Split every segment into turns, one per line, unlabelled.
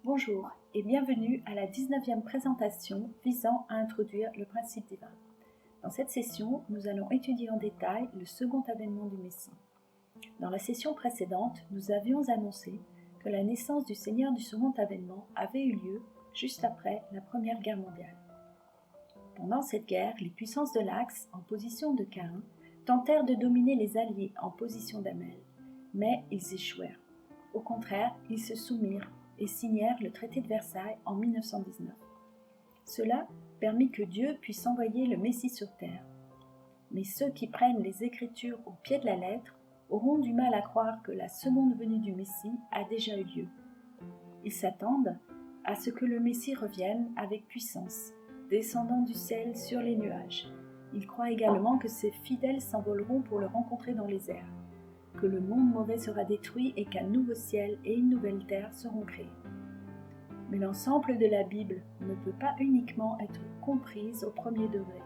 Bonjour et bienvenue à la 19e présentation visant à introduire le principe divin. Dans cette session, nous allons étudier en détail le second avènement du Messie. Dans la session précédente, nous avions annoncé que la naissance du Seigneur du second avènement avait eu lieu juste après la Première Guerre mondiale. Pendant cette guerre, les puissances de l'Axe, en position de Caïn, tentèrent de dominer les alliés en position d'Amel, mais ils échouèrent. Au contraire, ils se soumirent et signèrent le traité de Versailles en 1919. Cela permit que Dieu puisse envoyer le Messie sur terre. Mais ceux qui prennent les Écritures au pied de la lettre auront du mal à croire que la seconde venue du Messie a déjà eu lieu. Ils s'attendent à ce que le Messie revienne avec puissance, descendant du ciel sur les nuages. Ils croient également que ses fidèles s'envoleront pour le rencontrer dans les airs, que le monde mauvais sera détruit et qu'un nouveau ciel et une nouvelle terre seront créés. Mais l'ensemble de la Bible ne peut pas uniquement être comprise au premier degré.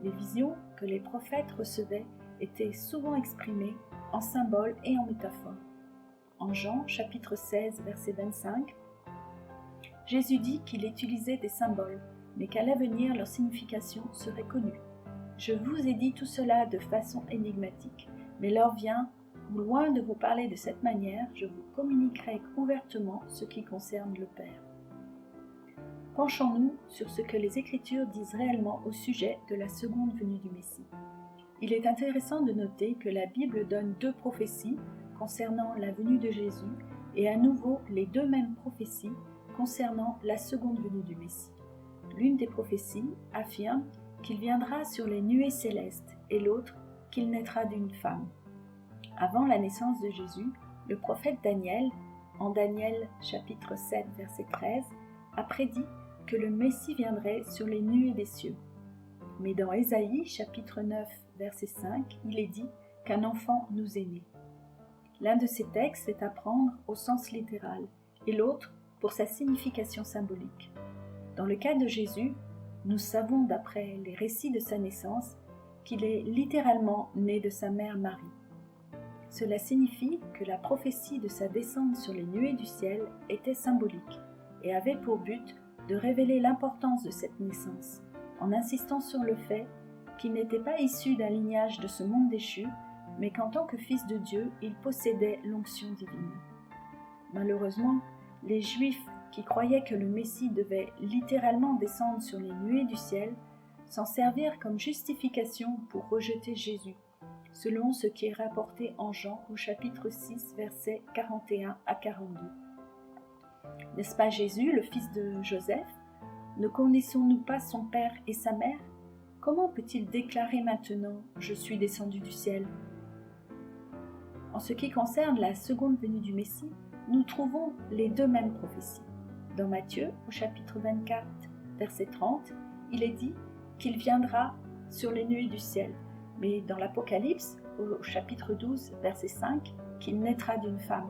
Les visions que les prophètes recevaient étaient souvent exprimées en symboles et en métaphores. En Jean chapitre 16 verset 25, Jésus dit qu'il utilisait des symboles, mais qu'à l'avenir leur signification serait connue. Je vous ai dit tout cela de façon énigmatique, mais l'heure vient où, loin de vous parler de cette manière, je vous communiquerai ouvertement ce qui concerne le Père. Penchons-nous sur ce que les Écritures disent réellement au sujet de la seconde venue du Messie. Il est intéressant de noter que la Bible donne deux prophéties concernant la venue de Jésus et à nouveau les deux mêmes prophéties concernant la seconde venue du Messie. L'une des prophéties affirme qu'il viendra sur les nuées célestes et l'autre qu'il naîtra d'une femme. Avant la naissance de Jésus, le prophète Daniel, en Daniel chapitre 7 verset 13, a prédit que le Messie viendrait sur les nuées des cieux. Mais dans Ésaïe chapitre 9 verset 5, il est dit qu'un enfant nous est né. L'un de ces textes est à prendre au sens littéral et l'autre pour sa signification symbolique. Dans le cas de Jésus, nous savons d'après les récits de sa naissance qu'il est littéralement né de sa mère Marie. Cela signifie que la prophétie de sa descente sur les nuées du ciel était symbolique et avait pour but de révéler l'importance de cette naissance, en insistant sur le fait qu'il n'était pas issu d'un lignage de ce monde déchu, mais qu'en tant que fils de Dieu, il possédait l'onction divine. Malheureusement, les Juifs qui croyaient que le Messie devait littéralement descendre sur les nuées du ciel s'en servirent comme justification pour rejeter Jésus, selon ce qui est rapporté en Jean au chapitre 6, versets 41 à 42. N'est-ce pas Jésus, le fils de Joseph? Ne connaissons-nous pas son père et sa mère? Comment peut-il déclarer maintenant « Je suis descendu du ciel » ? En ce qui concerne la seconde venue du Messie, nous trouvons les deux mêmes prophéties. Dans Matthieu, au chapitre 24, verset 30, il est dit qu'il viendra sur les nuées du ciel. Mais dans l'Apocalypse, au chapitre 12, verset 5, qu'il naîtra d'une femme.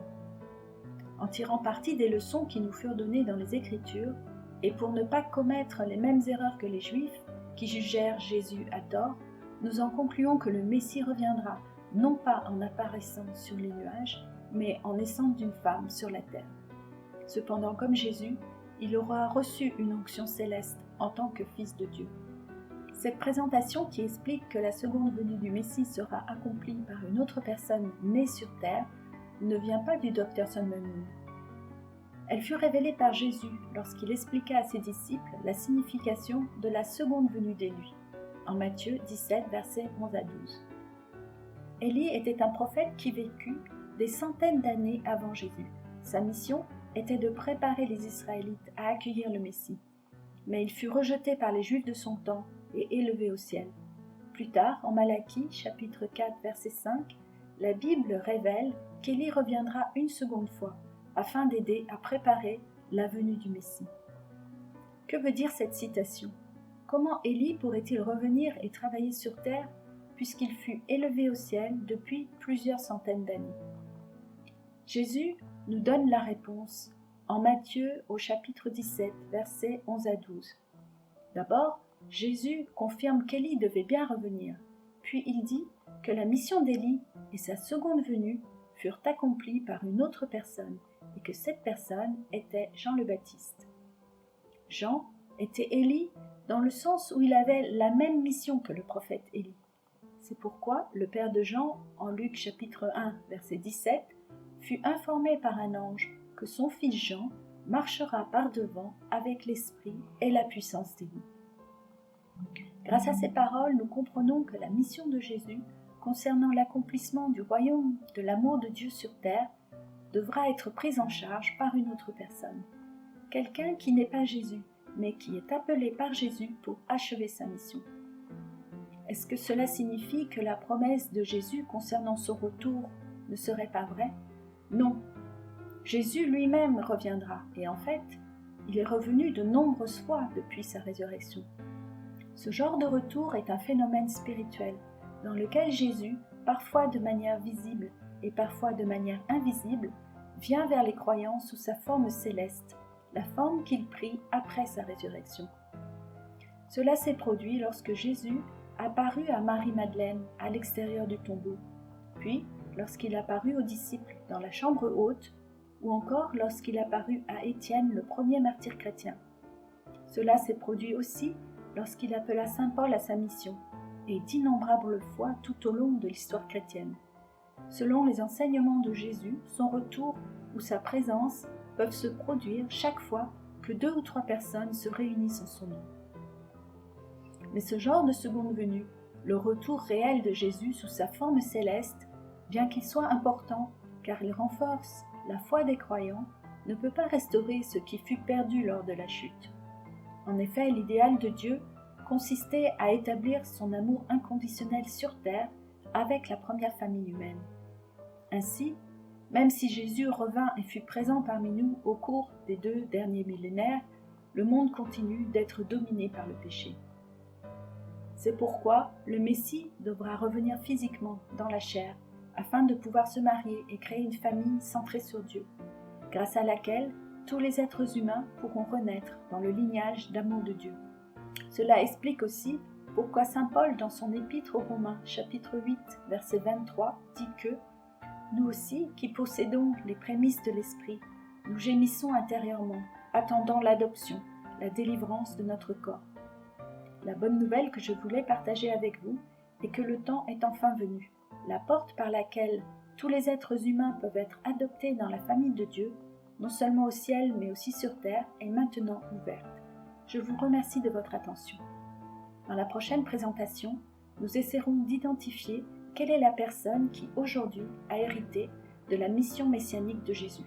En tirant parti des leçons qui nous furent données dans les Écritures, et pour ne pas commettre les mêmes erreurs que les Juifs, qui jugèrent Jésus à tort, nous en concluons que le Messie reviendra, non pas en apparaissant sur les nuages, mais en naissant d'une femme sur la terre. Cependant, comme Jésus, il aura reçu une onction céleste en tant que fils de Dieu. Cette présentation qui explique que la seconde venue du Messie sera accomplie par une autre personne née sur terre ne vient pas du Dr. Solomon. Elle fut révélée par Jésus lorsqu'il expliqua à ses disciples la signification de la seconde venue d'Élie, en Matthieu 17, versets 11 à 12. Élie était un prophète qui vécut des centaines d'années avant Jésus. Sa mission était de préparer les Israélites à accueillir le Messie. Mais il fut rejeté par les Juifs de son temps et élevé au ciel. Plus tard, en Malachie, chapitre 4, verset 5, la Bible révèle qu'Élie reviendra une seconde fois, afin d'aider à préparer la venue du Messie. Que veut dire cette citation? Comment Élie pourrait-il revenir et travailler sur terre, puisqu'il fut élevé au ciel depuis plusieurs centaines d'années? Jésus nous donne la réponse en Matthieu au chapitre 17, versets 11 à 12. D'abord, Jésus confirme qu'Élie devait bien revenir, puis il dit que la mission d'Élie et sa seconde venue furent accomplies par une autre personne et que cette personne était Jean le Baptiste. Jean était Élie dans le sens où il avait la même mission que le prophète Élie. C'est pourquoi le père de Jean, en Luc chapitre 1, verset 17, fut informé par un ange que son fils Jean marchera par devant avec l'esprit et la puissance d'Élie. Grâce à ces paroles, nous comprenons que la mission de Jésus concernant l'accomplissement du royaume de l'amour de Dieu sur terre devra être prise en charge par une autre personne. Quelqu'un qui n'est pas Jésus, mais qui est appelé par Jésus pour achever sa mission. Est-ce que cela signifie que la promesse de Jésus concernant son retour ne serait pas vraie? Non. Jésus lui-même reviendra, et en fait, il est revenu de nombreuses fois depuis sa résurrection. Ce genre de retour est un phénomène spirituel, dans lequel Jésus, parfois de manière visible et parfois de manière invisible, vient vers les croyants sous sa forme céleste, la forme qu'il prit après sa résurrection. Cela s'est produit lorsque Jésus apparut à Marie-Madeleine à l'extérieur du tombeau, puis lorsqu'il apparut aux disciples dans la chambre haute, ou encore lorsqu'il apparut à Étienne, le premier martyr chrétien. Cela s'est produit aussi lorsqu'il appela saint Paul à sa mission, et d'innombrables fois tout au long de l'histoire chrétienne. Selon les enseignements de Jésus, son retour ou sa présence peuvent se produire chaque fois que 2 ou 3 personnes se réunissent en son nom. Mais ce genre de seconde venue, le retour réel de Jésus sous sa forme céleste, bien qu'il soit important car il renforce la foi des croyants, ne peut pas restaurer ce qui fut perdu lors de la chute. En effet, l'idéal de Dieu consistait à établir son amour inconditionnel sur terre avec la première famille humaine. Ainsi, même si Jésus revint et fut présent parmi nous au cours des 2 derniers millénaires, le monde continue d'être dominé par le péché. C'est pourquoi le Messie devra revenir physiquement dans la chair afin de pouvoir se marier et créer une famille centrée sur Dieu, grâce à laquelle tous les êtres humains pourront renaître dans le lignage d'amour de Dieu. Cela explique aussi pourquoi saint Paul, dans son épître aux Romains, chapitre 8, verset 23, dit que « Nous aussi, qui possédons les prémices de l'Esprit, nous gémissons intérieurement, attendant l'adoption, la délivrance de notre corps. » La bonne nouvelle que je voulais partager avec vous est que le temps est enfin venu. La porte par laquelle tous les êtres humains peuvent être adoptés dans la famille de Dieu, non seulement au ciel mais aussi sur terre, est maintenant ouverte. Je vous remercie de votre attention. Dans la prochaine présentation, nous essaierons d'identifier quelle est la personne qui aujourd'hui a hérité de la mission messianique de Jésus.